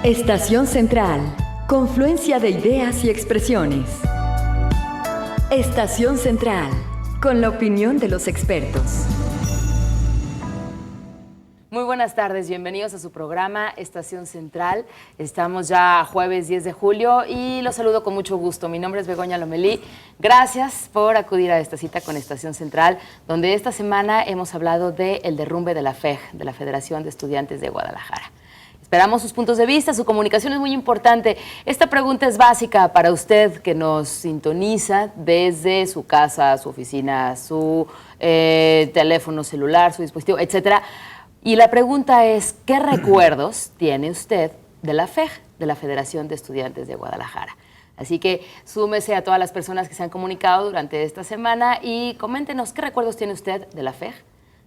Estación Central, confluencia de ideas y expresiones. Estación Central, con la opinión de los expertos. Muy buenas tardes, bienvenidos a su programa Estación Central. Estamos ya jueves 10 de julio y los saludo con mucho gusto. Mi nombre es Begoña Lomelí. Gracias por acudir a esta cita con Estación Central, donde esta semana hemos hablado del derrumbe de la FEG, de la Federación de Estudiantes de Guadalajara. Esperamos sus puntos de vista, su comunicación es muy importante. Esta pregunta es básica para usted que nos sintoniza desde su casa, su oficina, su teléfono celular, su dispositivo, etcétera. Y la pregunta es, ¿qué recuerdos tiene usted de la FEG, de la Federación de Estudiantes de Guadalajara? Así que súmese a todas las personas que se han comunicado durante esta semana y coméntenos qué recuerdos tiene usted de la FEG.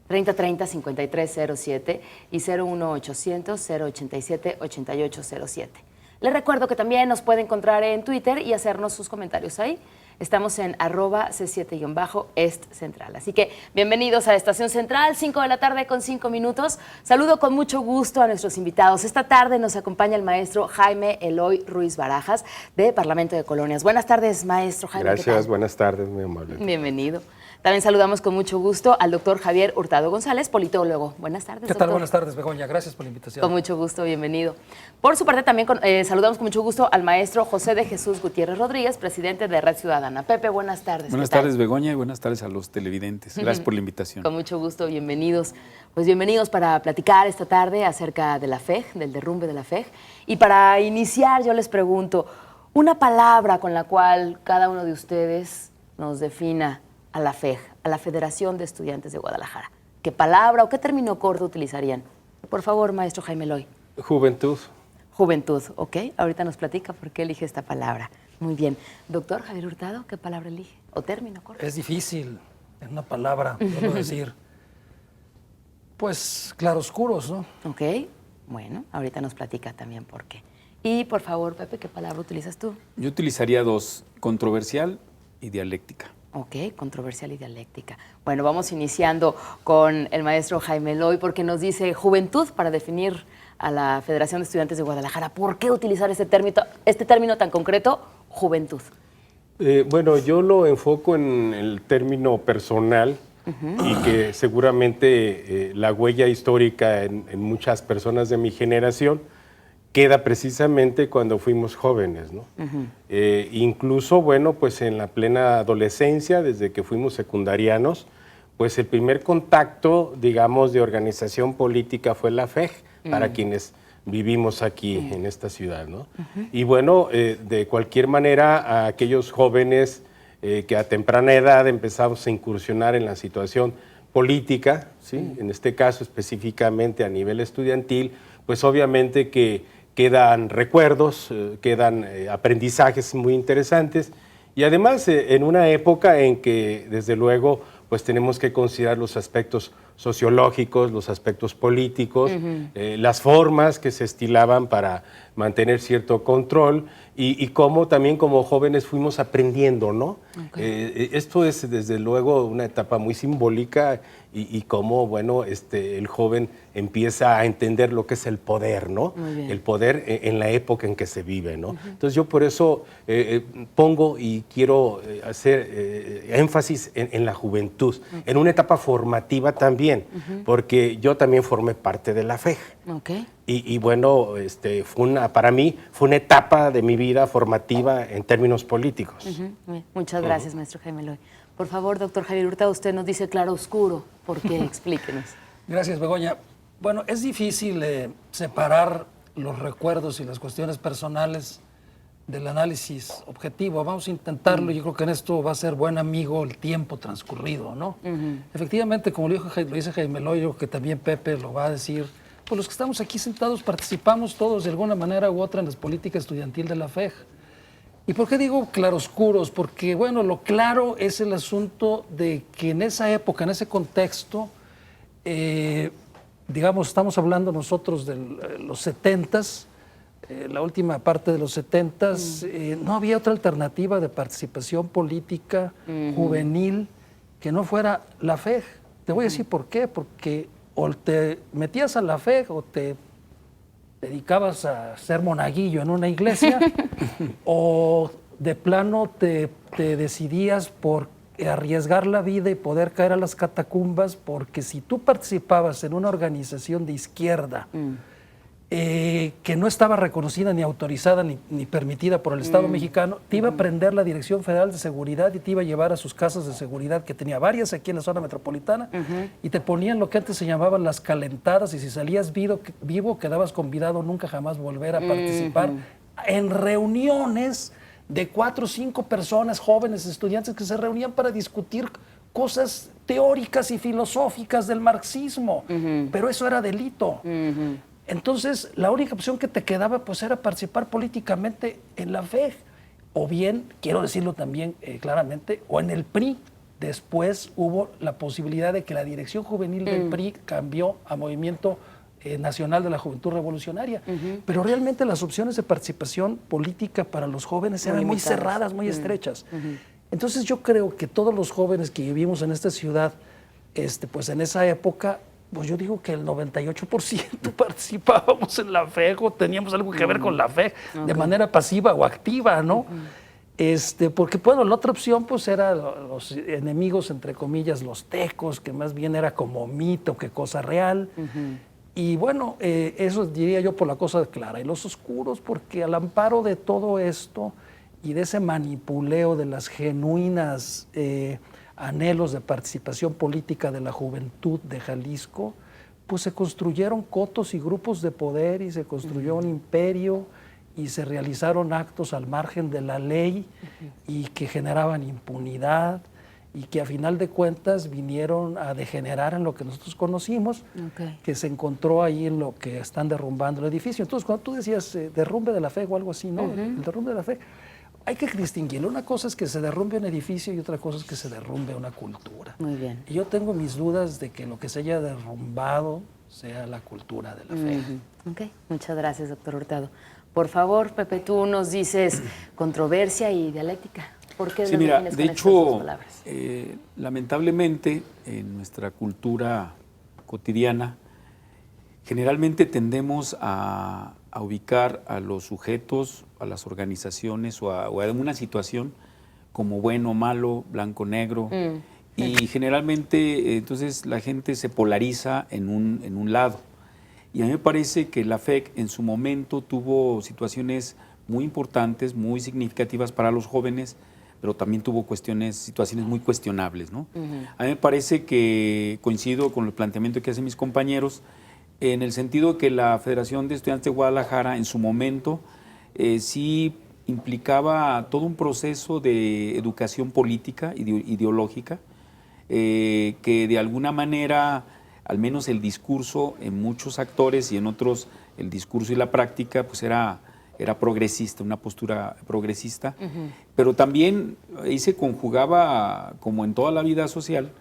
3030-5307 y 01800-087-8807. Les recuerdo que también nos puede encontrar en Twitter y hacernos sus comentarios ahí. Estamos en @C7-Est Central. Así que bienvenidos a Estación Central, 5 de la tarde con 5 minutos. Saludo con mucho gusto a nuestros invitados. Esta tarde nos acompaña el maestro Jaime Eloy Ruiz Barajas, de Parlamento de Colonias. Buenas tardes, maestro Jaime. Gracias, buenas tardes, muy amable. Bienvenido. También saludamos con mucho gusto al doctor Javier Hurtado González, politólogo. Buenas tardes, ¿Qué tal? Doctor. Buenas tardes, Begoña. Gracias por la invitación. Con mucho gusto, bienvenido. Por su parte, también saludamos con mucho gusto al maestro José de Jesús Gutiérrez Rodríguez, presidente de Red Ciudadana. Pepe, buenas tardes. Buenas tardes, Begoña, y buenas tardes a los televidentes. Gracias por la invitación. Con mucho gusto, bienvenidos. Pues bienvenidos para platicar esta tarde acerca de la FEG, del derrumbe de la FEG. Y para iniciar, yo les pregunto, una palabra con la cual cada uno de ustedes nos defina a la FEG, a la Federación de Estudiantes de Guadalajara. ¿Qué palabra o qué término corto utilizarían? Por favor, maestro Jaime Eloy. Juventud. Juventud, ok. Ahorita nos platica por qué elige esta palabra. Muy bien. Doctor Javier Hurtado, ¿qué palabra elige? ¿O término corto? Es difícil, en una palabra, puedo decir. Pues claroscuros, ¿no? Ok. Bueno, ahorita nos platica también por qué. Y por favor, Pepe, ¿qué palabra utilizas tú? Yo utilizaría dos, controversial y dialéctica. Ok, controversial y dialéctica. Bueno, vamos iniciando con el maestro Jaime Eloy porque nos dice juventud para definir a la Federación de Estudiantes de Guadalajara. ¿Por qué utilizar este término tan concreto, juventud? Bueno, yo lo enfoco en el término personal y que seguramente la huella histórica en muchas personas de mi generación queda precisamente cuando fuimos jóvenes, ¿no? Incluso, bueno, pues en la plena adolescencia, desde que fuimos secundarianos, pues el primer contacto, digamos, de organización política fue la FEG, para quienes vivimos aquí en esta ciudad, ¿no? Y bueno, de cualquier manera, a aquellos jóvenes que a temprana edad empezamos a incursionar en la situación política, ¿sí? En este caso específicamente a nivel estudiantil, pues obviamente que quedan recuerdos, quedan aprendizajes muy interesantes y además en una época en que desde luego pues tenemos que considerar los aspectos sociológicos, los aspectos políticos, las formas que se estilaban para mantener cierto control y cómo también como jóvenes fuimos aprendiendo, ¿no? Okay. Esto es desde luego una etapa muy simbólica y cómo, bueno, el joven empieza a entender lo que es el poder, ¿no? El poder en la época en que se vive, ¿no? Entonces yo por eso pongo y quiero hacer énfasis en la juventud, en una etapa formativa también, porque yo también formé parte de la FEG. Okay. Y bueno, para mí fue una etapa de mi vida formativa en términos políticos. Muchas gracias, maestro Jaime Eloy. Por favor, doctor Javier Hurtado, usted nos dice claro oscuro. ¿Por qué? Explíquenos. Gracias, Begoña. Bueno, es difícil separar los recuerdos y las cuestiones personales del análisis objetivo. Vamos a intentarlo. Yo creo que en esto va a ser buen amigo el tiempo transcurrido, ¿no? Efectivamente, como lo dice Jaime Eloy, yo creo que también Pepe lo va a decir, pues los que estamos aquí sentados participamos todos de alguna manera u otra en las políticas estudiantil de la FEG. ¿Y por qué digo claroscuros? Porque, bueno, lo claro es el asunto de que en esa época, en ese contexto, digamos, estamos hablando nosotros de los 70s, la última parte de los 70s, no había otra alternativa de participación política juvenil que no fuera la FEG. Te voy a decir por qué, porque o te metías a la FEG o te dedicabas a ser monaguillo en una iglesia o de plano te decidías por arriesgar la vida y poder caer a las catacumbas, porque si tú participabas en una organización de izquierda que no estaba reconocida ni autorizada ni permitida por el Estado mexicano, te iba a prender la Dirección Federal de Seguridad y te iba a llevar a sus casas de seguridad, que tenía varias aquí en la zona metropolitana, y te ponían lo que antes se llamaban las calentadas, y si salías vivo quedabas convidado nunca jamás volver a participar en reuniones de 4 o 5 personas, jóvenes, estudiantes, que se reunían para discutir cosas teóricas y filosóficas del marxismo, pero eso era delito. Entonces, la única opción que te quedaba pues era participar políticamente en la FEJ, o bien, quiero decirlo también claramente, o en el PRI. Después hubo la posibilidad de que la dirección juvenil del PRI cambió a Movimiento Nacional de la Juventud Revolucionaria, pero realmente las opciones de participación política para los jóvenes eran muy cerradas, muy estrechas. Entonces yo creo que todos los jóvenes que vivimos en esta ciudad, pues en esa época, pues yo digo que el 98% participábamos en la FEJ o teníamos algo que ver con la FEJ, de manera pasiva o activa, ¿no? Porque bueno, la otra opción pues era los enemigos, entre comillas, los tecos, que más bien era como mito que cosa real. Y bueno, eso diría yo por la cosa clara. Y los oscuros, porque al amparo de todo esto y de ese manipuleo de las genuinas anhelos de participación política de la juventud de Jalisco, pues se construyeron cotos y grupos de poder y se construyó un imperio y se realizaron actos al margen de la ley y que generaban impunidad y que a final de cuentas vinieron a degenerar en lo que nosotros conocimos, que se encontró ahí en lo que están derrumbando el edificio. Entonces, cuando tú decías derrumbe de la fe o algo así, ¿no? El derrumbe de la fe, hay que distinguirlo. Una cosa es que se derrumbe un edificio y otra cosa es que se derrumbe una cultura. Muy bien. Y yo tengo mis dudas de que lo que se haya derrumbado sea la cultura de la fe. Ok, muchas gracias, doctor Hurtado. Por favor, Pepe, tú nos dices controversia y dialéctica. ¿Por qué Sí, mira, defines de con estas dos hecho, palabras? lamentablemente, en nuestra cultura cotidiana, generalmente tendemos a ubicar a los sujetos, a las organizaciones o a una situación como bueno, malo, blanco, negro. Y generalmente entonces la gente se polariza en un lado. Y a mí me parece que la FEC en su momento tuvo situaciones muy importantes, muy significativas para los jóvenes, pero también tuvo situaciones muy cuestionables, ¿no? A mí me parece que coincido con el planteamiento que hacen mis compañeros, en el sentido que la Federación de Estudiantes de Guadalajara en su momento sí implicaba todo un proceso de educación política, ideológica, que de alguna manera, al menos el discurso en muchos actores y en otros el discurso y la práctica pues era progresista, una postura progresista, pero también ahí se conjugaba, como en toda la vida social,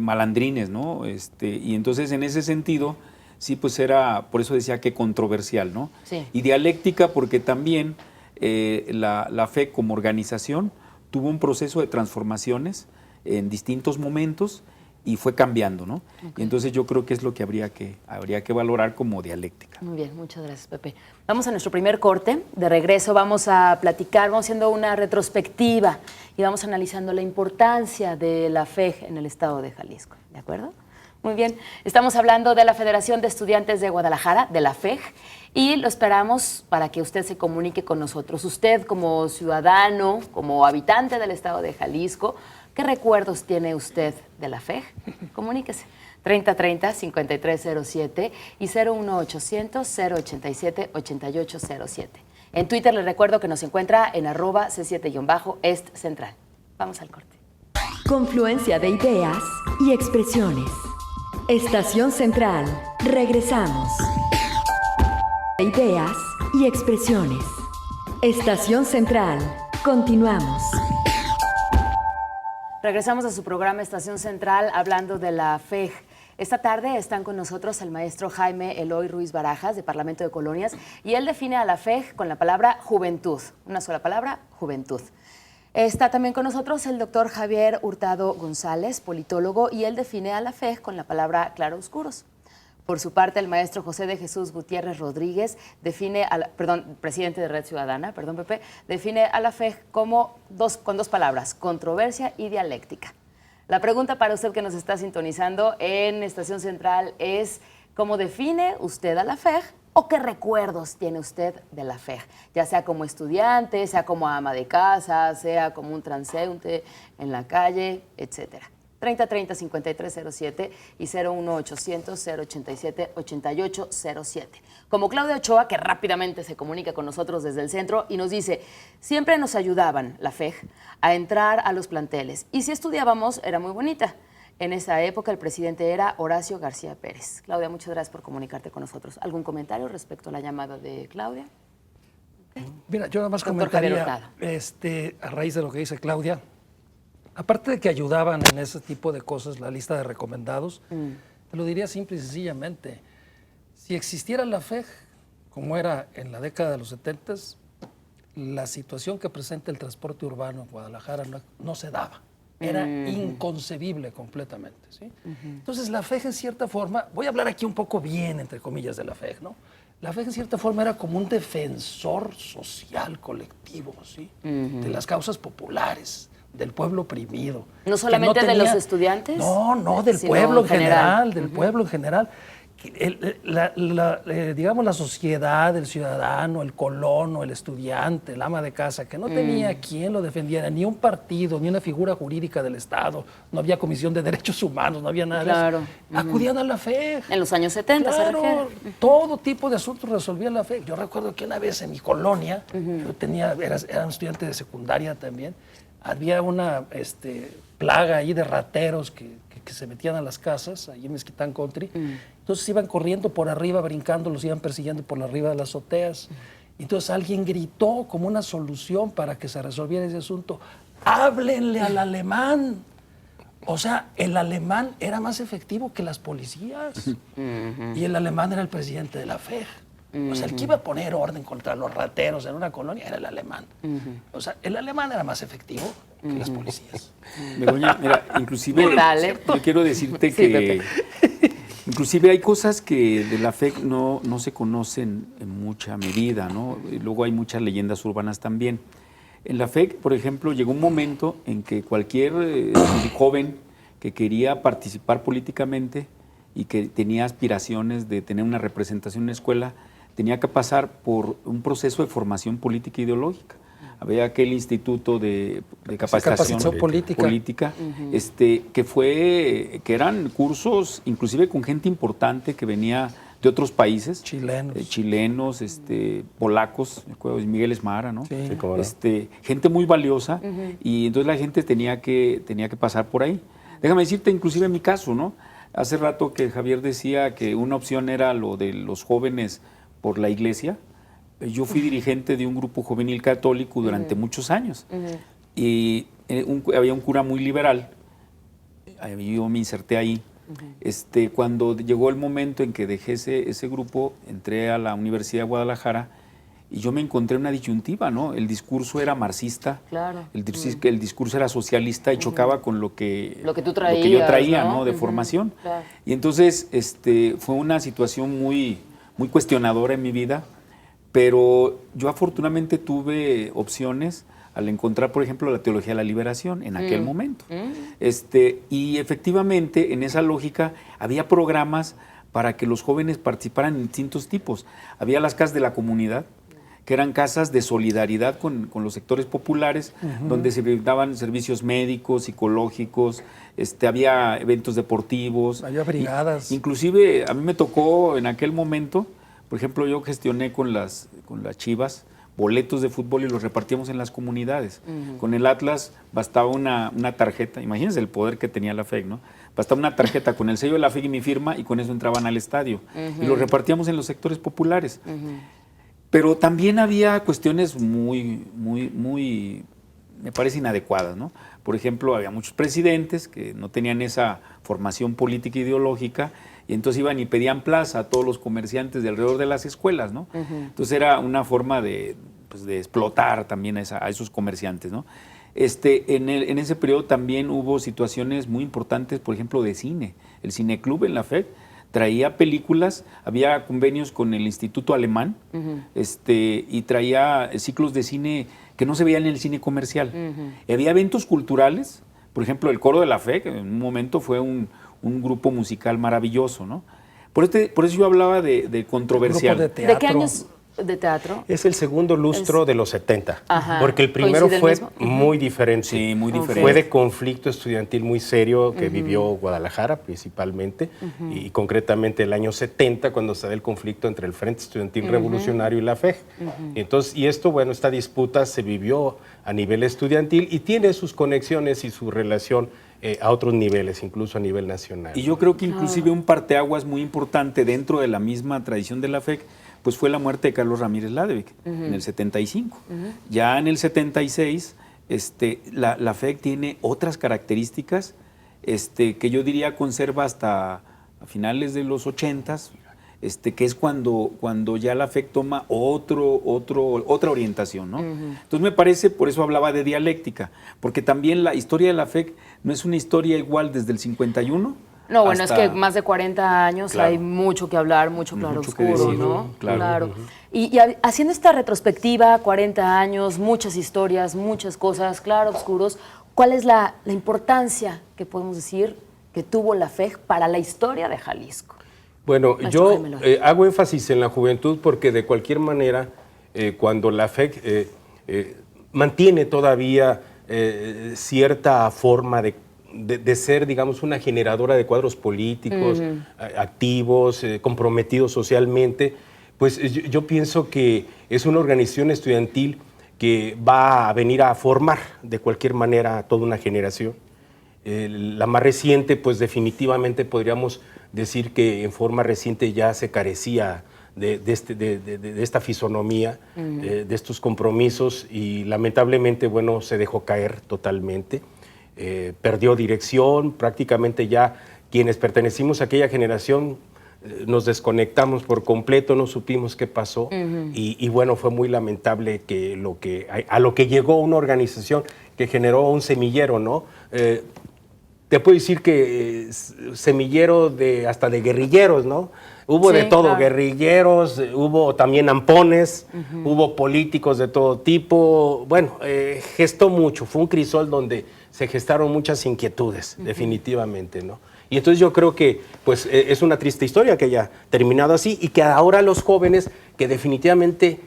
malandrines, ¿no? Y entonces en ese sentido, sí, pues era, por eso decía que controversial, ¿no? Sí. Y dialéctica porque también la FEC como organización tuvo un proceso de transformaciones en distintos momentos y fue cambiando, ¿no? Y entonces yo creo que es lo que habría que valorar como dialéctica. Muy bien, muchas gracias, Pepe. Vamos a nuestro primer corte. De regreso vamos a platicar, vamos haciendo una retrospectiva y vamos analizando la importancia de la FEJ en el estado de Jalisco. ¿De acuerdo? Muy bien. Estamos hablando de la Federación de Estudiantes de Guadalajara, de la FEJ, y lo esperamos para que usted se comunique con nosotros. Usted como ciudadano, como habitante del estado de Jalisco, ¿qué recuerdos tiene usted de la FEJ? Comuníquese. 3030-5307 y 01800-087-8807. En Twitter les recuerdo que nos encuentra en @C7-Est Central. Vamos al corte. Confluencia de ideas y expresiones. Estación Central. Regresamos. Ideas y expresiones. Estación Central. Continuamos. Regresamos a su programa Estación Central hablando de la FEJ. Esta tarde están con nosotros el maestro Jaime Eloy Ruiz Barajas, de Parlamento de Colonias, y él define a la FEJ con la palabra juventud. Una sola palabra, juventud. Está también con nosotros el doctor Javier Hurtado González, politólogo, y él define a la FEJ con la palabra claroscuros. Por su parte, el maestro José de Jesús Gutiérrez Rodríguez presidente de Red Ciudadana, Pepe, define a la FEJ como con dos palabras, controversia y dialéctica. La pregunta para usted que nos está sintonizando en Estación Central es, ¿cómo define usted a la FEJ o qué recuerdos tiene usted de la FEJ? Ya sea como estudiante, sea como ama de casa, sea como un transeúnte en la calle, etcétera. 3030-5307 y 01800-087-8807. Como Claudia Ochoa, que rápidamente se comunica con nosotros desde el centro y nos dice, siempre nos ayudaban, la FEJ, a entrar a los planteles. Y si estudiábamos, era muy bonita. En esa época el presidente era Horacio García Pérez. Claudia, muchas gracias por comunicarte con nosotros. ¿Algún comentario respecto a la llamada de Claudia? Mira, yo nada más Doctor Javier comentaría, a raíz de lo que dice Claudia, aparte de que ayudaban en ese tipo de cosas, la lista de recomendados, te lo diría simple y sencillamente, si existiera la FEJ, como era en la década de los 70s, la situación que presenta el transporte urbano en Guadalajara no se daba. Era inconcebible completamente, ¿sí? Entonces la FEJ en cierta forma, voy a hablar aquí un poco bien, entre comillas, de la FEJ, ¿no? La FEJ en cierta forma era como un defensor social colectivo, ¿sí? De las causas populares, del pueblo oprimido. ¿No solamente de los estudiantes? No, del pueblo en general, del pueblo en general. Digamos, la sociedad, el ciudadano, el colono, el estudiante, el ama de casa, que no tenía quien lo defendiera, ni un partido, ni una figura jurídica del Estado, no había Comisión de Derechos Humanos, no había nada de eso. Acudían a la FEJ. En los años 70, claro, se refiere. Todo tipo de asuntos resolvía la FEJ. Yo recuerdo que una vez en mi colonia, yo era un estudiante de secundaria también, había una plaga ahí de rateros que se metían a las casas, ahí en Mezquitán Country. Entonces iban corriendo por arriba, brincando, los iban persiguiendo por arriba de las azoteas. Entonces alguien gritó como una solución para que se resolviera ese asunto: háblenle al alemán. O sea, el alemán era más efectivo que las policías. Y el alemán era el presidente de la FEJ. O sea, el que iba a poner orden contra los rateros en una colonia era el alemán. O sea, el alemán era más efectivo que las policías. Begoña, mira, inclusive yo quiero decirte Sí, que inclusive hay cosas que de la FEJ no se conocen en mucha medida, ¿no? Y luego hay muchas leyendas urbanas también. En la FEJ, por ejemplo, llegó un momento en que cualquier joven que quería participar políticamente y que tenía aspiraciones de tener una representación en la escuela, tenía que pasar por un proceso de formación política e ideológica. Había aquel instituto de capacitación política que eran cursos inclusive con gente importante que venía de otros países, chilenos, polacos, Miguel Esmara, ¿no? Sí, cómo no. Gente muy valiosa, y entonces la gente tenía que pasar por ahí. Déjame decirte, inclusive en mi caso, ¿no? Hace rato que Javier decía que una opción era lo de los jóvenes por la iglesia. Yo fui dirigente de un grupo juvenil católico durante muchos años. Y había un cura muy liberal. Yo me inserté ahí. Cuando llegó el momento en que dejé ese grupo, entré a la Universidad de Guadalajara y yo me encontré una disyuntiva, ¿no? El discurso era marxista, claro. el discurso era socialista y chocaba con lo que tú traías, yo traía, ¿no? De Uh-huh. formación. Claro. Y entonces fue una situación muy, muy cuestionadora en mi vida, pero yo afortunadamente tuve opciones al encontrar, por ejemplo, la teología de la liberación en aquel momento. Y efectivamente, en esa lógica, había programas para que los jóvenes participaran en distintos tipos. Había las casas de la comunidad, que eran casas de solidaridad con los sectores populares, donde se daban servicios médicos, psicológicos, había eventos deportivos. Había brigadas. Inclusive, a mí me tocó en aquel momento, por ejemplo, yo gestioné con las Chivas boletos de fútbol y los repartíamos en las comunidades. Con el Atlas bastaba una tarjeta, imagínense el poder que tenía la FEJ, ¿no? Bastaba una tarjeta con el sello de la FEJ y mi firma, y con eso entraban al estadio. Y los repartíamos en los sectores populares. Pero también había cuestiones muy, me parece, inadecuadas, ¿no? Por ejemplo, había muchos presidentes que no tenían esa formación política e ideológica, y entonces iban y pedían plaza a todos los comerciantes de alrededor de las escuelas, ¿no? Entonces era una forma de explotar también a esos comerciantes, ¿no? En ese periodo también hubo situaciones muy importantes, por ejemplo, de cine. El cineclub en la FEJ traía películas, había convenios con el Instituto Alemán, y traía ciclos de cine que no se veían en el cine comercial. Había eventos culturales, por ejemplo, el Coro de la Fe, que en un momento fue un grupo musical maravilloso, ¿no? Por eso yo hablaba de controversial. Grupo de teatro. ¿De qué años de teatro? Es el segundo lustro de los 70, Ajá. porque el primero ¿Coincide el fue mismo? muy diferente. Sí, muy diferente. Fue de conflicto estudiantil muy serio que vivió Guadalajara principalmente, y concretamente el año 70, cuando se da el conflicto entre el Frente Estudiantil Revolucionario y la FEG. Y esto, bueno, esta disputa se vivió a nivel estudiantil y tiene sus conexiones y su relación a otros niveles, incluso a nivel nacional. Y yo creo que inclusive un parteaguas muy importante dentro de la misma tradición de la FEC, pues fue la muerte de Carlos Ramírez Ladevik en el 75. Ya en el 76, la FEC tiene otras características que yo diría conserva hasta a finales de los 80s, que es cuando ya la FEC toma otra orientación, ¿no? Entonces me parece, por eso hablaba de dialéctica, porque también la historia de la FEC no es una historia igual desde el 51. No, bueno, hasta, es que más de 40 años Claro. hay mucho que hablar, mucho Mucho que claroscuro, decir, ¿no? claro. Y haciendo esta retrospectiva, 40 años, muchas historias, muchas cosas, claroscuros, ¿cuál es la importancia que podemos decir que tuvo la FEG para la historia de Jalisco? Bueno, Maestro yo Jaime Loera. hago énfasis en la juventud porque de cualquier manera, cuando la FEC mantiene todavía cierta forma de ser, digamos, una generadora de cuadros políticos, activos, comprometidos socialmente, pues yo pienso que es una organización estudiantil que va a venir a formar de cualquier manera a toda una generación. La más reciente, pues definitivamente podríamos decir que en forma reciente ya se carecía de esta fisonomía, de estos compromisos, y lamentablemente, bueno, se dejó caer totalmente. Perdió dirección, prácticamente ya quienes pertenecimos a aquella generación nos desconectamos por completo, no supimos qué pasó, y bueno, fue muy lamentable que a lo que llegó una organización que generó un semillero, ¿no? Te puedo decir que semillero hasta de guerrilleros, ¿no? Hubo de todo, claro. Guerrilleros, hubo también ampones, hubo políticos de todo tipo. Bueno, gestó mucho, fue un crisol donde se gestaron muchas inquietudes, definitivamente, ¿no? Y entonces yo creo que pues, es una triste historia que haya terminado así, y que ahora los jóvenes que definitivamente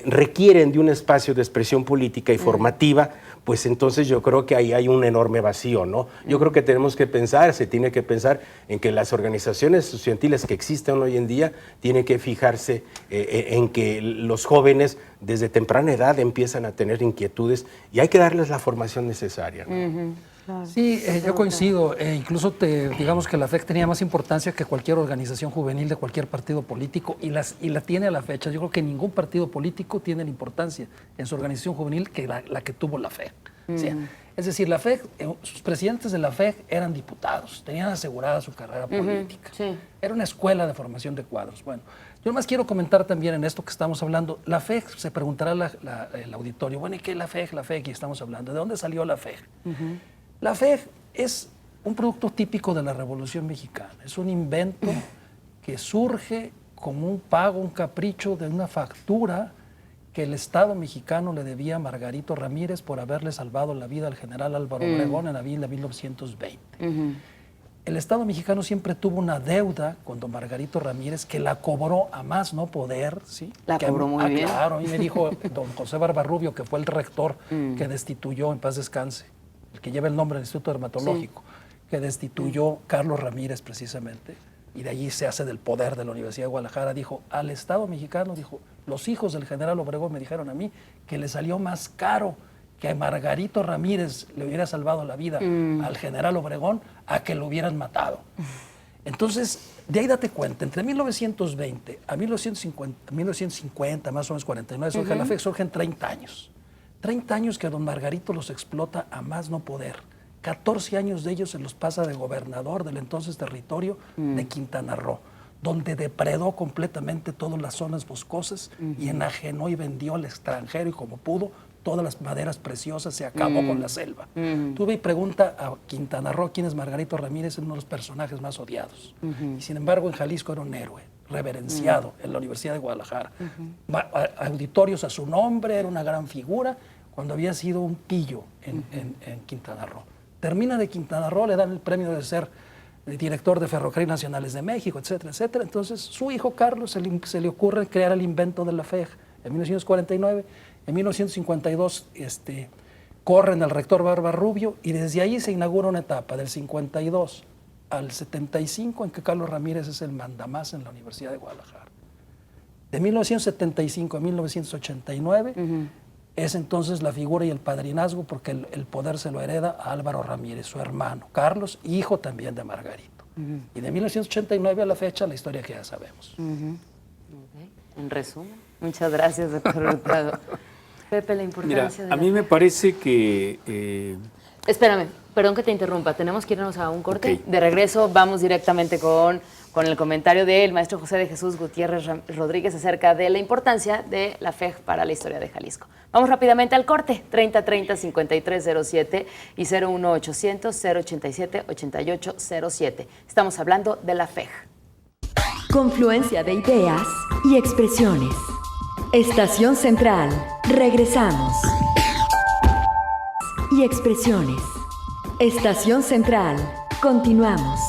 requieren de un espacio de expresión política y formativa, pues entonces yo creo que ahí hay un enorme vacío, ¿no? Yo creo que tenemos que pensar, se tiene que pensar en que las organizaciones estudiantiles que existen hoy en día tienen que fijarse en que los jóvenes desde temprana edad empiezan a tener inquietudes y hay que darles la formación necesaria, ¿no? Claro. Sí, yo coincido. Incluso digamos que la FEC tenía más importancia que cualquier organización juvenil de cualquier partido político, y la tiene a la fecha. Yo creo que ningún partido político tiene la importancia en su organización juvenil que la que tuvo la FEC. ¿Sí? Es decir, la FEC, sus presidentes de la FEC eran diputados, tenían asegurada su carrera política. Sí. Era una escuela de formación de cuadros. Bueno, yo más quiero comentar también en esto que estamos hablando. La FEC, se preguntará el auditorio, bueno, ¿y qué es la FEC? La FEC, y estamos hablando. ¿De dónde salió la FEC? La FEG es un producto típico de la Revolución Mexicana. Es un invento que surge como un pago, un capricho de una factura que el Estado mexicano le debía a Margarito Ramírez por haberle salvado la vida al general Álvaro Obregón en abril de 1920. El Estado mexicano siempre tuvo una deuda con don Margarito Ramírez, que la cobró a más no poder. ¿Sí? La cobró muy bien. Claro, y me dijo don José Barbarrubio, que fue el rector que destituyó, en paz descanse, el que lleva el nombre del Instituto Dermatológico, que destituyó Carlos Ramírez precisamente, y de allí se hace del poder de la Universidad de Guadalajara. Dijo al Estado mexicano, dijo, los hijos del general Obregón me dijeron a mí que le salió más caro que a Margarito Ramírez le hubiera salvado la vida al general Obregón a que lo hubieran matado. Entonces, de ahí date cuenta, entre 1920 a 1950, más o menos 49, surge la FEC, surgen 30 años. 30 años que don Margarito los explota a más no poder. 14 años de ellos se los pasa de gobernador del entonces territorio de Quintana Roo, donde depredó completamente todas las zonas boscosas y enajenó y vendió al extranjero, y como pudo, todas las maderas preciosas, se acabó con la selva. Tú ve y pregunta a Quintana Roo quién es Margarito Ramírez, es uno de los personajes más odiados. Y sin embargo en Jalisco era un héroe, reverenciado en la Universidad de Guadalajara. Auditorios a su nombre, era una gran figura, cuando había sido un pillo en Quintana Roo. Termina de Quintana Roo, le dan el premio de ser el director de Ferrocarriles Nacionales de México, etcétera, etcétera. Entonces, su hijo Carlos se le ocurre crear el invento de la FEG en 1949. En 1952 corren al rector Barba Rubio y desde ahí se inaugura una etapa del 52 al 75 en que Carlos Ramírez es el mandamás en la Universidad de Guadalajara. De 1975 a 1989 es entonces la figura y el padrinazgo, porque el poder se lo hereda a Álvaro Ramírez, su hermano, Carlos, hijo también de Margarito. Y de 1989 a la fecha, la historia que ya sabemos. Okay. En resumen, muchas gracias, doctor Hurtado. Pepe, la importancia a mí me parece que... Espérame, perdón que te interrumpa, tenemos que irnos a un corte. Okay. De regreso vamos directamente con el comentario del maestro José de Jesús Gutiérrez Rodríguez acerca de la importancia de la FEG para la historia de Jalisco. Vamos rápidamente al corte, 3030-5307 y 01800-087-8807. Estamos hablando de la FEG. Confluencia de ideas y expresiones. Estación Central. Regresamos. Y expresiones. Estación Central. Continuamos.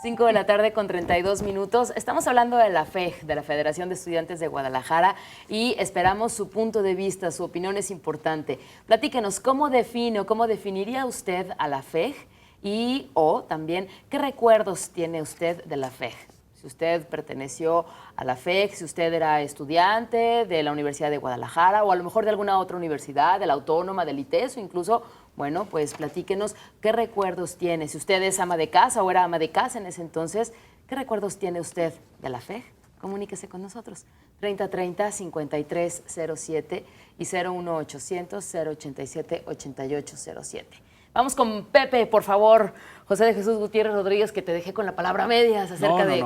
5 de la tarde con 32 minutos. Estamos hablando de la FEG, de la Federación de Estudiantes de Guadalajara, y esperamos su punto de vista, su opinión es importante. Platíquenos, ¿cómo define o cómo definiría usted a la FEG? Y también, ¿qué recuerdos tiene usted de la FEG? Si usted perteneció a la FEG, si usted era estudiante de la Universidad de Guadalajara o a lo mejor de alguna otra universidad, de la Autónoma, del ITES o incluso, bueno, pues platíquenos qué recuerdos tiene. Si usted es ama de casa o era ama de casa en ese entonces, ¿qué recuerdos tiene usted de la FEG? Comuníquese con nosotros. 3030-5307 y 01800-087-8807. Vamos con Pepe, por favor. José de Jesús Gutiérrez Rodríguez, que te dejé con la palabra a medias acerca de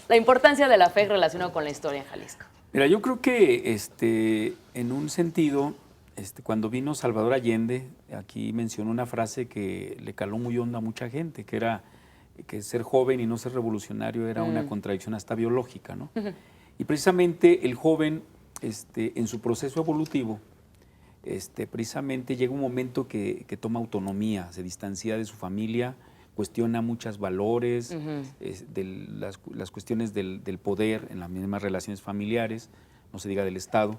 la importancia de la FEG relacionada con la historia en Jalisco. Mira, yo creo que en un sentido, cuando vino Salvador Allende, aquí mencionó una frase que le caló muy hondo a mucha gente, que era que ser joven y no ser revolucionario era una contradicción hasta biológica, ¿no? Y precisamente el joven, en su proceso evolutivo, precisamente llega un momento que toma autonomía, se distancia de su familia, cuestiona muchos valores, de las cuestiones del poder en las mismas relaciones familiares, no se diga del Estado.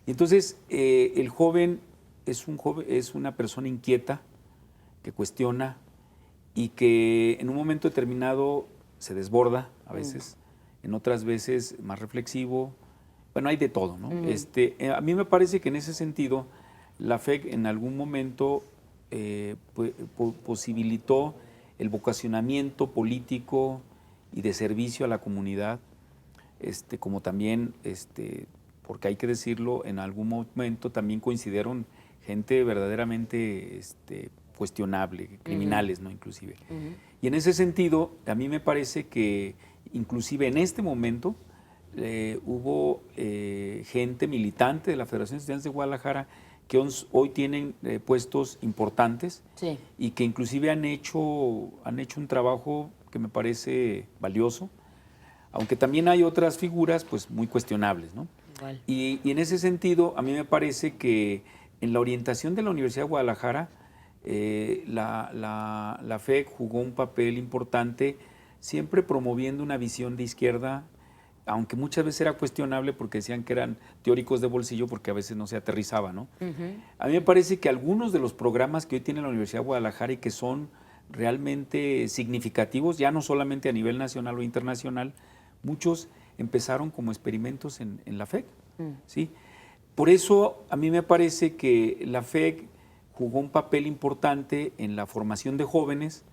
Y entonces el joven es una persona inquieta que cuestiona y que en un momento determinado se desborda a veces, en otras veces más reflexivo. Bueno, hay de todo, ¿no? A mí me parece que en ese sentido la FEG en algún momento posibilitó el vocacionamiento político y de servicio a la comunidad, como también, porque hay que decirlo, en algún momento también coincidieron gente verdaderamente cuestionable, criminales, ¿no? Inclusive. Y en ese sentido, a mí me parece que inclusive en este momento hubo gente militante de la Federación de Estudiantes de Guadalajara que hoy tienen puestos importantes y que inclusive han hecho un trabajo que me parece valioso, aunque también hay otras figuras pues muy cuestionables, ¿no? Y en ese sentido, a mí me parece que en la orientación de la Universidad de Guadalajara, la FEG jugó un papel importante, siempre promoviendo una visión de izquierda, aunque muchas veces era cuestionable porque decían que eran teóricos de bolsillo porque a veces no se aterrizaba, ¿no? A mí me parece que algunos de los programas que hoy tiene la Universidad de Guadalajara y que son realmente significativos, ya no solamente a nivel nacional o internacional, muchos empezaron como experimentos en la FEG, ¿sí? Por eso a mí me parece que la FEG jugó un papel importante en la formación de jóvenes,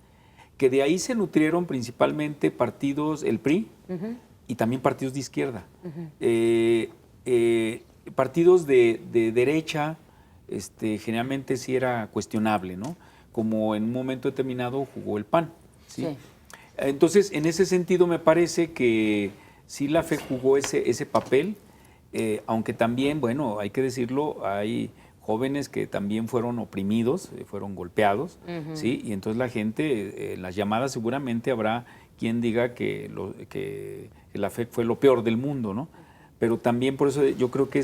que de ahí se nutrieron principalmente partidos, el PRI, y también partidos de izquierda. Partidos de derecha, generalmente sí era cuestionable, ¿no? Como en un momento determinado jugó el PAN, ¿sí? Entonces, en ese sentido me parece que sí la FEG jugó ese papel aunque también, bueno, hay que decirlo, hay jóvenes que también fueron oprimidos, fueron golpeados, ¿sí? Y entonces la gente, en las llamadas seguramente habrá quien diga que la FEC fue lo peor del mundo, ¿no? Pero también por eso yo creo que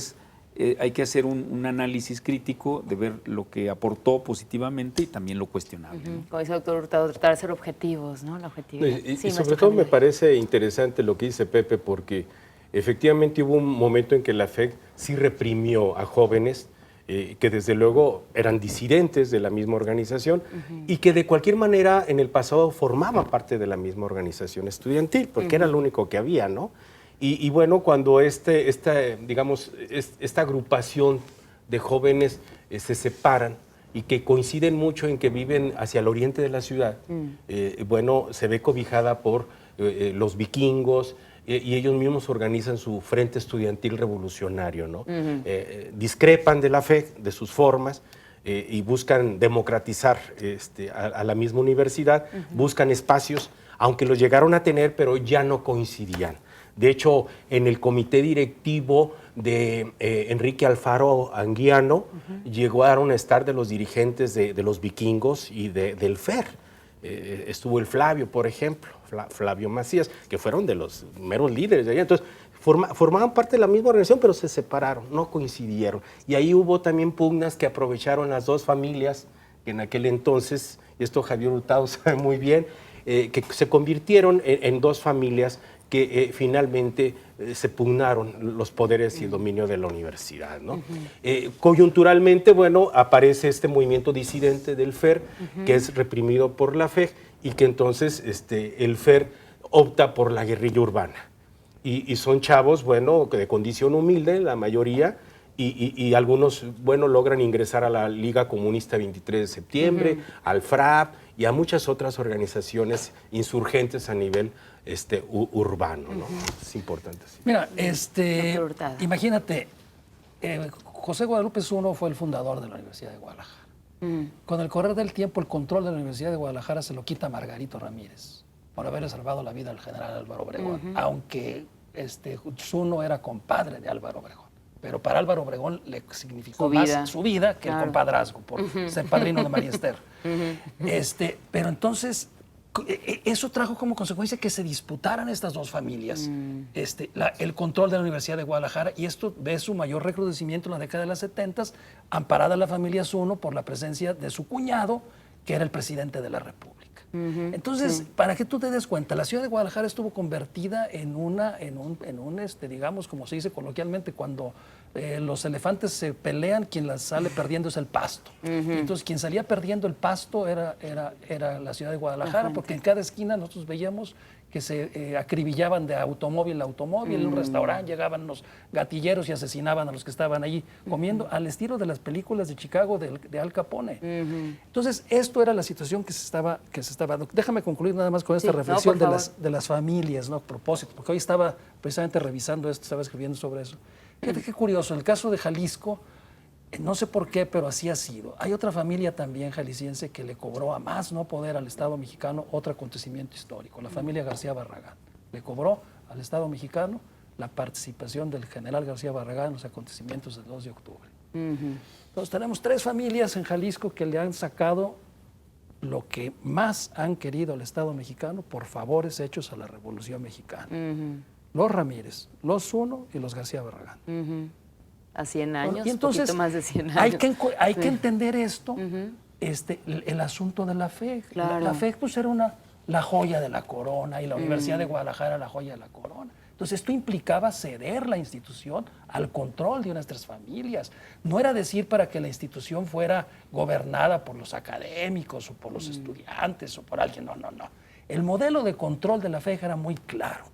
hay que hacer un análisis crítico de ver lo que aportó positivamente y también lo cuestionable, ¿no? Como dice el doctor Hurtado, tratar de ser objetivos, ¿no? La objetividad. Y Sí, sobre maestro todo me Jaime. parece interesante lo que dice Pepe, porque efectivamente hubo un momento en que la FEC sí reprimió a jóvenes que desde luego eran disidentes de la misma organización y que de cualquier manera en el pasado formaban parte de la misma organización estudiantil, porque era lo único que había, ¿no? Y bueno, cuando esta agrupación de jóvenes se separan y que coinciden mucho en que viven hacia el oriente de la ciudad, bueno, se ve cobijada por los vikingos, y ellos mismos organizan su frente estudiantil revolucionario, ¿no? Discrepan de la FEC, de sus formas, y buscan democratizar a la misma universidad, buscan espacios, aunque los llegaron a tener, pero ya no coincidían. De hecho, en el comité directivo de Enrique Alfaro Anguiano llegaron a estar de los dirigentes de los vikingos y del FER. Estuvo el Flavio, por ejemplo, Flavio Macías, que fueron de los meros líderes de allá. Entonces, formaban parte de la misma organización, pero se separaron, no coincidieron. Y ahí hubo también pugnas que aprovecharon las dos familias, que en aquel entonces, y esto Javier Hurtado sabe muy bien, que se convirtieron en dos familias que finalmente se pugnaron los poderes y el dominio de la universidad, ¿no? Coyunturalmente, bueno, aparece este movimiento disidente del FER, que es reprimido por la FEC, y que entonces el FER opta por la guerrilla urbana. Y son chavos, bueno, de condición humilde, la mayoría, y algunos, bueno, logran ingresar a la Liga Comunista 23 de septiembre, al FRAP y a muchas otras organizaciones insurgentes a nivel urbano, ¿no? Es importante. Sí. Mira, Doctor Hurtado. imagínate, José Guadalupe Zuno fue el fundador de la Universidad de Guadalajara. Con el correr del tiempo, el control de la Universidad de Guadalajara se lo quita Margarito Ramírez por haberle salvado la vida al general Álvaro Obregón, aunque Zuno era compadre de Álvaro Obregón. Pero para Álvaro Obregón le significó más su vida que el compadrazgo, por ser padrino de María Esther. Pero entonces, eso trajo como consecuencia que se disputaran estas dos familias el control de la Universidad de Guadalajara, y esto ve su mayor recrudecimiento en la década de las 70, amparada la familia Zuno por la presencia de su cuñado, que era el presidente de la República. Entonces, para que tú te des cuenta, la ciudad de Guadalajara estuvo convertida en un digamos, como se dice coloquialmente, cuando los elefantes se pelean, quien las sale perdiendo es el pasto. Entonces, quien salía perdiendo el pasto era la ciudad de Guadalajara, porque en cada esquina nosotros veíamos que se acribillaban de automóvil a automóvil. En un restaurante llegaban los gatilleros y asesinaban a los que estaban allí comiendo, al estilo de las películas de Chicago de Al Capone. Entonces, esto era la situación que se estaba dando. Déjame concluir nada más con esta reflexión de las familias, ¿no? A propósito, porque hoy estaba precisamente revisando esto, estaba escribiendo sobre eso. Fíjate qué curioso, en el caso de Jalisco, no sé por qué, pero así ha sido. Hay otra familia también jalisciense que le cobró a más no poder al Estado mexicano otro acontecimiento histórico, la familia García Barragán. Le cobró al Estado mexicano la participación del general García Barragán en los acontecimientos del 2 de octubre. Entonces tenemos tres familias en Jalisco que le han sacado lo que más han querido al Estado mexicano por favores hechos a la Revolución Mexicana. Los Ramírez, los Zuno y los García Barragán. A 100 años, y entonces, poquito más de 100 años. Hay que entender esto, el asunto de la FEC. Claro. La FEC pues era la joya de la corona, y la Universidad de Guadalajara la joya de la corona. Entonces esto implicaba ceder la institución al control de nuestras familias. No era decir para que la institución fuera gobernada por los académicos o por los estudiantes o por alguien, no. El modelo de control de la FEC era muy claro.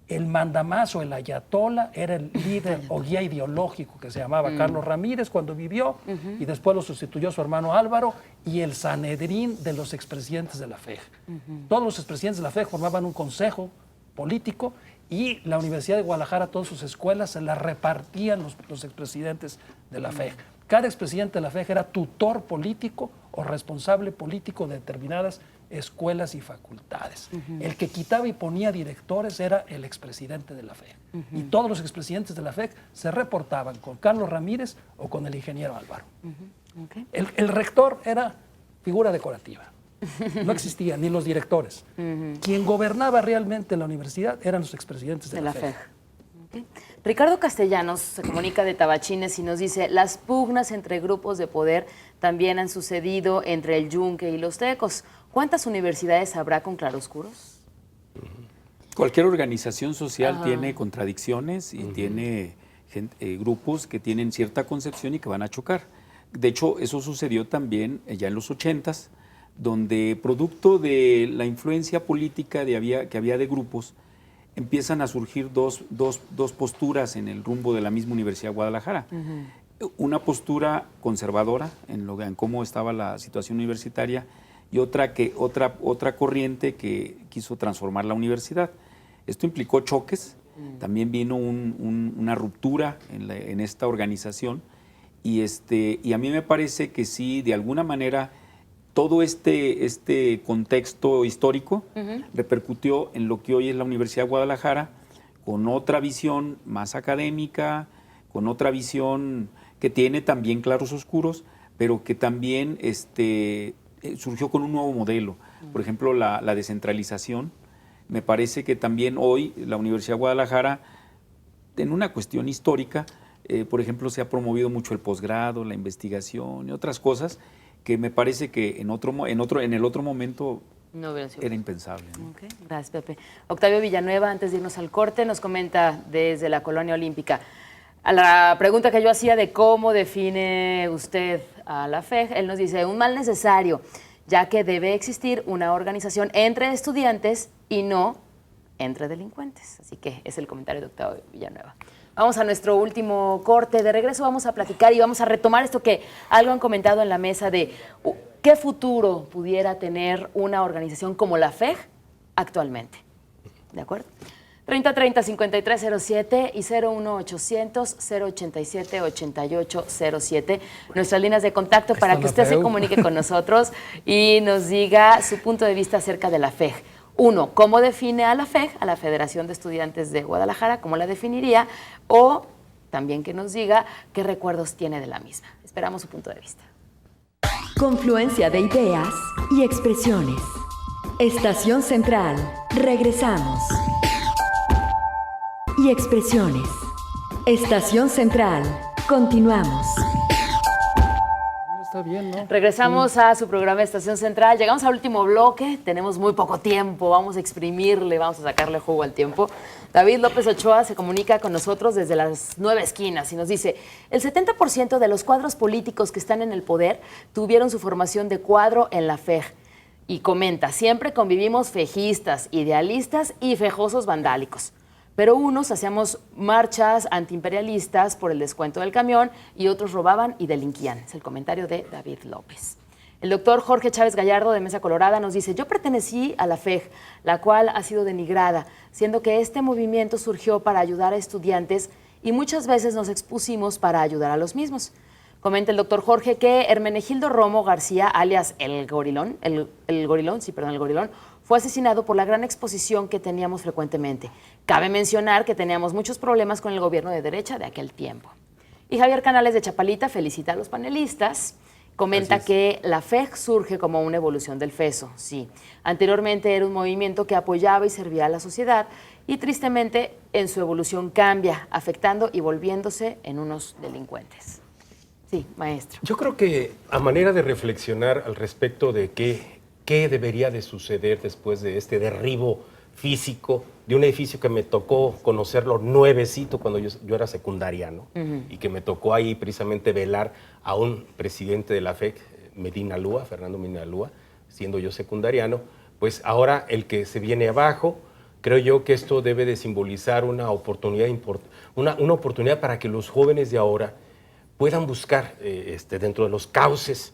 El mandamás o el ayatola era el líder o guía ideológico que se llamaba Carlos Ramírez cuando vivió, y después lo sustituyó su hermano Álvaro, y el Sanedrín de los expresidentes de la FEG. Todos los expresidentes de la FEG formaban un consejo político, y la Universidad de Guadalajara, todas sus escuelas, se las repartían los expresidentes de la FEG. Cada expresidente de la FEG era tutor político o responsable político de determinadas escuelas y facultades. El que quitaba y ponía directores era el expresidente de la FEC. Y todos los expresidentes de la FEC se reportaban con Carlos Ramírez o con el ingeniero Álvaro. Okay. El rector era figura decorativa. No existían ni los directores. Quien gobernaba realmente la universidad eran los expresidentes de la FEC. Okay. Ricardo Castellanos se comunica de Tabachines y nos dice: las pugnas entre grupos de poder también han sucedido entre el Yunque y los Tecos. ¿Cuántas universidades habrá con claroscuros? Cualquier organización social tiene contradicciones y tiene grupos que tienen cierta concepción y que van a chocar. De hecho, eso sucedió también ya en los 80s, donde producto de la influencia política que había de grupos, empiezan a surgir dos posturas en el rumbo de la misma Universidad de Guadalajara. Una postura conservadora en cómo estaba la situación universitaria y otra corriente que quiso transformar la universidad. Esto implicó choques, también vino una ruptura en esta organización y a mí me parece que sí, de alguna manera, todo este contexto histórico repercutió en lo que hoy es la Universidad de Guadalajara, con otra visión más académica, con otra visión que tiene también claros oscuros, pero que también surgió con un nuevo modelo. Por ejemplo, la descentralización. Me parece que también hoy la Universidad de Guadalajara, en una cuestión histórica, por ejemplo, se ha promovido mucho el posgrado, la investigación y otras cosas que me parece que en el otro momento no era impensable, ¿no? Okay. Gracias, Pepe. Octavio Villanueva, antes de irnos al corte, nos comenta desde la Colonia Olímpica. A la pregunta que yo hacía de cómo define usted a la FEG, él nos dice: un mal necesario, ya que debe existir una organización entre estudiantes y no entre delincuentes. Así que es el comentario de Octavio Villanueva. Vamos a nuestro último corte. De regreso vamos a platicar y vamos a retomar esto que algo han comentado en la mesa de qué futuro pudiera tener una organización como la FEG actualmente. ¿De acuerdo? 3030-5307 y 01800-087-8807. Nuestras líneas de contacto para que usted se comunique con nosotros y nos diga su punto de vista acerca de la FEG. Uno, ¿cómo define a la FEG, a la Federación de Estudiantes de Guadalajara? ¿Cómo la definiría? O también que nos diga qué recuerdos tiene de la misma. Esperamos su punto de vista. Confluencia de ideas y expresiones. Estación Central. Regresamos. Y expresiones. Estación Central. Continuamos. Está bien, ¿no? Regresamos a su programa Estación Central. Llegamos al último bloque. Tenemos muy poco tiempo. Vamos a exprimirle, vamos a sacarle jugo al tiempo. David López Ochoa se comunica con nosotros desde las 9 esquinas y nos dice: el 70% de los cuadros políticos que están en el poder tuvieron su formación de cuadro en la FEG. Y comenta: siempre convivimos fejistas, idealistas y fejosos vandálicos. Pero unos hacíamos marchas antiimperialistas por el descuento del camión y otros robaban y delinquían. Es el comentario de David López. El doctor Jorge Chávez Gallardo de Mesa Colorada nos dice: yo pertenecí a la FEG, la cual ha sido denigrada, siendo que este movimiento surgió para ayudar a estudiantes y muchas veces nos expusimos para ayudar a los mismos. Comenta el doctor Jorge que Hermenegildo Romo García, alias el Gorilón, el Gorilón, fue asesinado por la gran exposición que teníamos frecuentemente. Cabe mencionar que teníamos muchos problemas con el gobierno de derecha de aquel tiempo. Y Javier Canales de Chapalita felicita a los panelistas. Comenta que la FEG surge como una evolución del FESO. Sí, anteriormente era un movimiento que apoyaba y servía a la sociedad y tristemente en su evolución cambia, afectando y volviéndose en unos delincuentes. Sí, maestro. Yo creo que a manera de reflexionar al respecto de qué debería de suceder después de este derribo físico de un edificio que me tocó conocerlo nuevecito cuando yo era secundariano y que me tocó ahí precisamente velar a un presidente de la FEC, Fernando Medina Lúa, siendo yo secundariano, pues ahora el que se viene abajo, creo yo que esto debe de simbolizar una oportunidad una oportunidad para que los jóvenes de ahora puedan buscar dentro de los cauces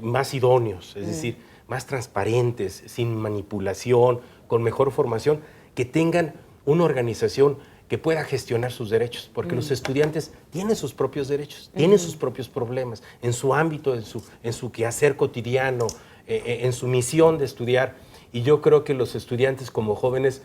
más idóneos, es decir, más transparentes, sin manipulación, con mejor formación, que tengan una organización que pueda gestionar sus derechos, porque los estudiantes tienen sus propios derechos, tienen sus propios problemas en su ámbito, en su quehacer cotidiano, en su misión de estudiar. Y yo creo que los estudiantes como jóvenes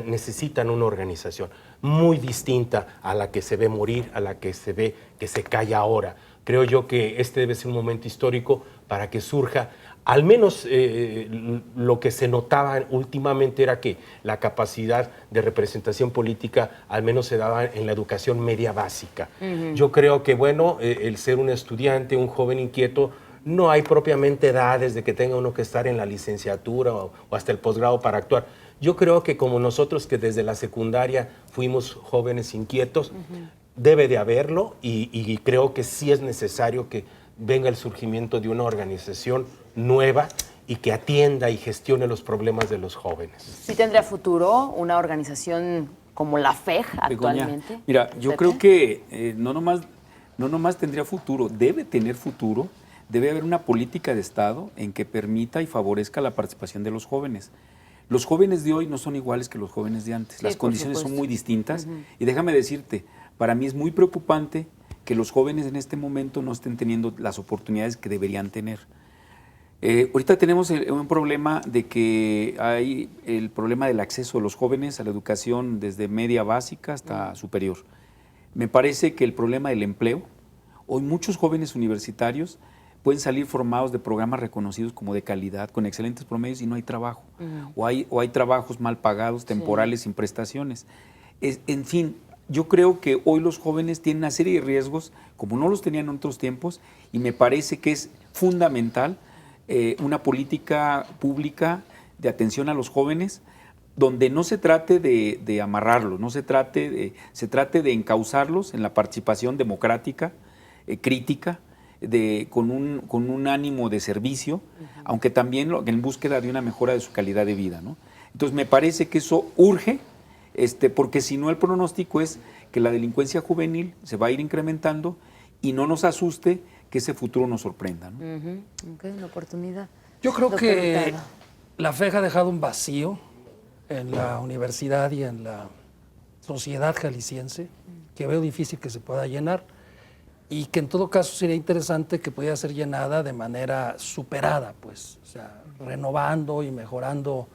necesitan una organización muy distinta a la que se ve morir, a la que se ve que se calla ahora. Creo yo que este debe ser un momento histórico para que surja, al menos lo que se notaba últimamente era que la capacidad de representación política al menos se daba en la educación media básica. Yo creo que, bueno, el ser un estudiante, un joven inquieto, no hay propiamente edades de que tenga uno que estar en la licenciatura o hasta el posgrado para actuar. Yo creo que como nosotros que desde la secundaria fuimos jóvenes inquietos, debe de haberlo y creo que sí es necesario que venga el surgimiento de una organización nueva y que atienda y gestione los problemas de los jóvenes. ¿Sí tendría futuro una organización como la FEJ actualmente? Begoña, mira, yo creo que no nomás tendría futuro, debe tener futuro, debe haber una política de Estado en que permita y favorezca la participación de los jóvenes. Los jóvenes de hoy no son iguales que los jóvenes de antes, las condiciones son muy distintas y déjame decirte, para mí es muy preocupante que los jóvenes en este momento no estén teniendo las oportunidades que deberían tener. Ahorita tenemos un problema de que hay el problema del acceso de los jóvenes a la educación desde media básica hasta superior. Me parece que el problema del empleo, hoy muchos jóvenes universitarios pueden salir formados de programas reconocidos como de calidad, con excelentes promedios y no hay trabajo. O hay trabajos mal pagados, temporales, sin prestaciones. En fin, yo creo que hoy los jóvenes tienen una serie de riesgos como no los tenían en otros tiempos y me parece que es fundamental una política pública de atención a los jóvenes donde no se trate de amarrarlos, se trate de encauzarlos en la participación democrática, crítica, con un ánimo de servicio, aunque también en búsqueda de una mejora de su calidad de vida, ¿no? Entonces me parece que eso urge, porque si no el pronóstico es que la delincuencia juvenil se va a ir incrementando y no nos asuste que ese futuro nos sorprenda, ¿no? Una oportunidad. Yo creo Doctor que Hurtado. la FEJ ha dejado un vacío en la universidad y en la sociedad jalisciense que veo difícil que se pueda llenar y que en todo caso sería interesante que pudiera ser llenada de manera superada, pues, o sea, renovando y mejorando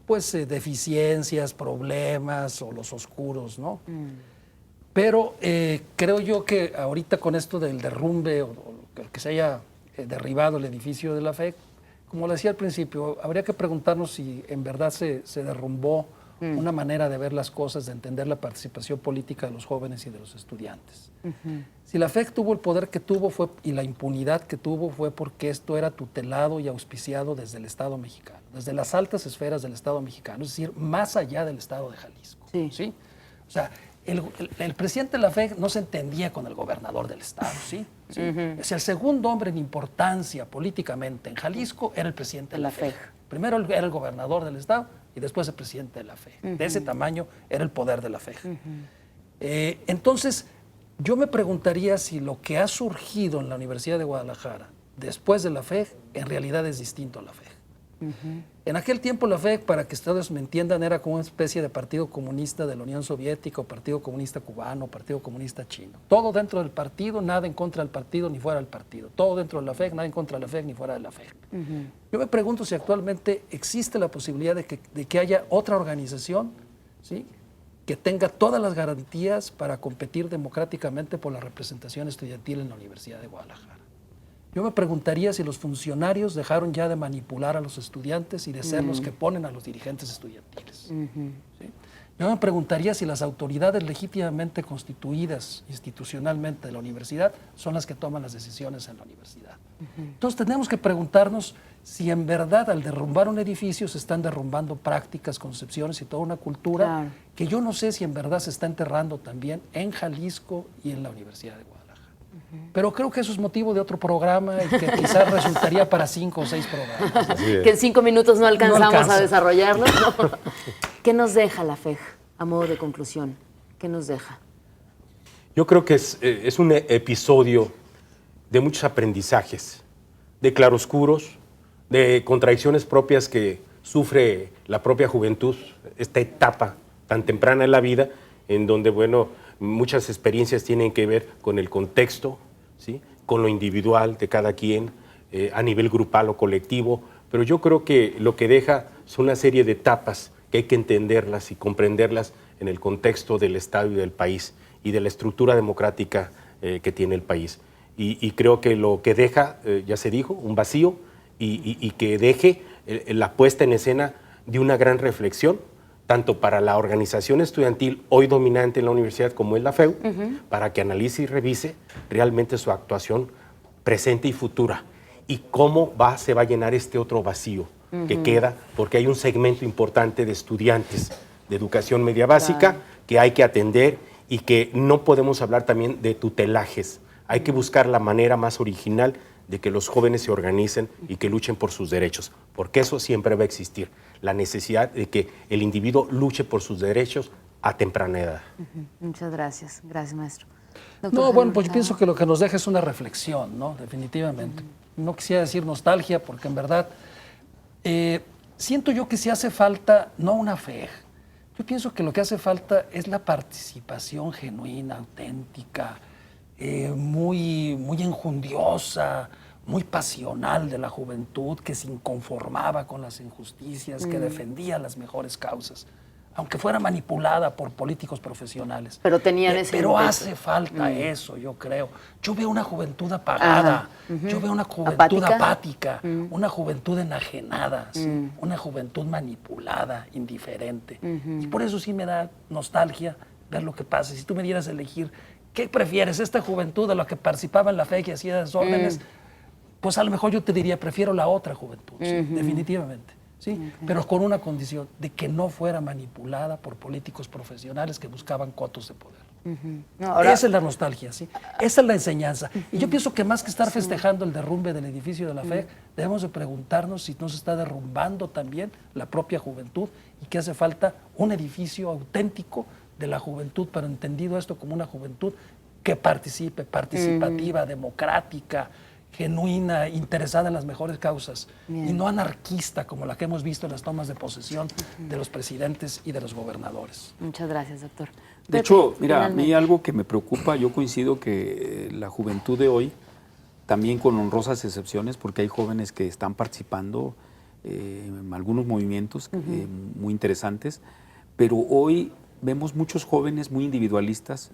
pues deficiencias, problemas o los oscuros, ¿no? Pero creo yo que ahorita con esto del derrumbe o que se haya derribado el edificio de la FEJ, como le decía al principio, habría que preguntarnos si en verdad se derrumbó una manera de ver las cosas, de entender la participación política de los jóvenes y de los estudiantes. Si la FEJ tuvo el poder que tuvo y la impunidad que tuvo fue porque esto era tutelado y auspiciado desde el Estado mexicano, desde las altas esferas del Estado mexicano, es decir, más allá del Estado de Jalisco. ¿Sí? O sea, el presidente de la FEJ no se entendía con el gobernador del Estado, ¿sí? O sea, el segundo hombre en importancia políticamente en Jalisco era el presidente de la FEJ. Primero era el gobernador del Estado y después el presidente de la FEJ. De ese tamaño era el poder de la FEJ. Entonces, yo me preguntaría si lo que ha surgido en la Universidad de Guadalajara después de la FEJ en realidad es distinto a la FEJ. En aquel tiempo la FEJ, para que ustedes me entiendan, era como una especie de partido comunista de la Unión Soviética, o partido comunista cubano, o partido comunista chino. Todo dentro del partido, nada en contra del partido ni fuera del partido. Todo dentro de la FEJ, nada en contra de la FEJ ni fuera de la FEJ. Yo me pregunto si actualmente existe la posibilidad de que haya otra organización, ¿sí?, que tenga todas las garantías para competir democráticamente por la representación estudiantil en la Universidad de Guadalajara. Yo me preguntaría si los funcionarios dejaron ya de manipular a los estudiantes y de ser los que ponen a los dirigentes estudiantiles. ¿Sí? Yo me preguntaría si las autoridades legítimamente constituidas institucionalmente de la universidad son las que toman las decisiones en la universidad. Entonces tenemos que preguntarnos si en verdad al derrumbar un edificio se están derrumbando prácticas, concepciones y toda una cultura que yo no sé si en verdad se está enterrando también en Jalisco y en la Universidad de Guadalajara. Pero creo que eso es motivo de otro programa y que quizás resultaría para 5 o 6 programas. Que en 5 minutos no alcanzamos alcanza. a desarrollarlo. ¿No? ¿Qué nos deja la FEJ a modo de conclusión? ¿Qué nos deja? Yo creo que es un episodio de muchos aprendizajes, de claroscuros, de contradicciones propias que sufre la propia juventud, esta etapa tan temprana en la vida, en donde, bueno, muchas experiencias tienen que ver con el contexto, ¿sí? Con lo individual de cada quien, a nivel grupal o colectivo, pero yo creo que lo que deja son una serie de etapas que hay que entenderlas y comprenderlas en el contexto del Estado y del país y de la estructura democrática que tiene el país. Y creo que lo que deja, ya se dijo, un vacío y que deje la puesta en escena de una gran reflexión, tanto para la organización estudiantil hoy dominante en la universidad como es la FEU, para que analice y revise realmente su actuación presente y futura y cómo se va a llenar este otro vacío que queda, porque hay un segmento importante de estudiantes de educación media básica que hay que atender y que no podemos hablar también de tutelajes. Hay que buscar la manera más original de que los jóvenes se organicen y que luchen por sus derechos, porque eso siempre va a existir, la necesidad de que el individuo luche por sus derechos a temprana edad. Muchas gracias. Gracias, maestro. No, bueno, pues yo pienso que lo que nos deja es una reflexión, ¿no? Definitivamente. No quisiera decir nostalgia, porque en verdad siento yo que si hace falta, no una fe, yo pienso que lo que hace falta es la participación genuina, auténtica, muy enjundiosa, muy pasional de la juventud, que se inconformaba con las injusticias, que defendía las mejores causas, aunque fuera manipulada por políticos profesionales. Pero tenían ese Pero ímpetu. hace falta eso, yo creo. Yo veo una juventud apagada, yo veo una juventud apática, una juventud enajenada, ¿sí? Una juventud manipulada, indiferente. Y por eso sí me da nostalgia ver lo que pasa. Si tú me dieras a elegir, ¿qué prefieres, esta juventud a la que participaba en la fe, que hacía desórdenes? Pues a lo mejor yo te diría, prefiero la otra juventud, ¿sí? Definitivamente. ¿Sí? Pero con una condición, de que no fuera manipulada por políticos profesionales que buscaban cotos de poder. No, ahora, esa es la nostalgia, ¿sí? Esa es la enseñanza. Y yo pienso que más que estar festejando el derrumbe del edificio de la fe, debemos de preguntarnos si no se está derrumbando también la propia juventud y que hace falta un edificio auténtico de la juventud, pero entendido esto como una juventud que participe, participativa, democrática, genuina, interesada en las mejores causas, y no anarquista como la que hemos visto en las tomas de posesión de los presidentes y de los gobernadores. muchas gracias, doctor. De hecho, mira, a mí algo que me preocupa, yo coincido que la juventud de hoy, también con honrosas excepciones, porque hay jóvenes que están participando en algunos movimientos muy interesantes, pero hoy vemos muchos jóvenes muy individualistas,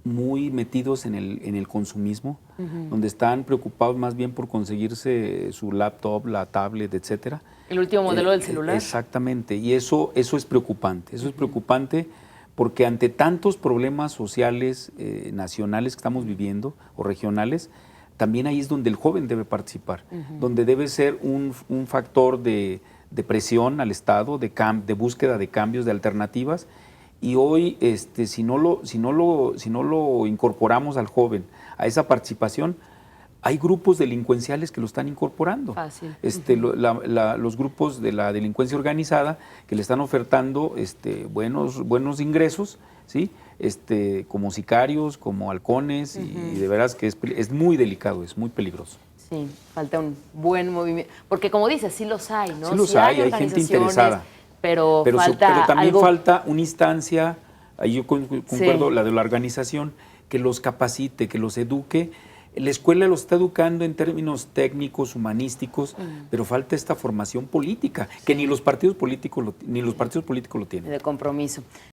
muy metidos en el consumismo, donde están preocupados más bien por conseguirse su laptop, la tablet, etcétera. El último modelo del celular. Exactamente, y eso es preocupante. Eso es preocupante porque ante tantos problemas sociales nacionales que estamos viviendo o regionales, también ahí es donde el joven debe participar, donde debe ser un factor de presión al Estado, de búsqueda de cambios, de alternativas. Y hoy, si no lo incorporamos al joven a esa participación, hay grupos delincuenciales que lo están incorporando. Fácil. Los grupos de la delincuencia organizada que le están ofertando buenos ingresos, ¿sí? Como sicarios, como halcones, y de veras que es muy delicado, es muy peligroso. Sí, falta un buen movimiento. Porque como dices, sí los hay, ¿no? Sí los hay gente organizaciones, interesada. Pero también algo... falta una instancia, ahí yo concuerdo, la de la organización, que los capacite, que los eduque. La escuela los está educando en términos técnicos, humanísticos, pero falta esta formación política, que ni los partidos políticos lo tienen. De compromiso.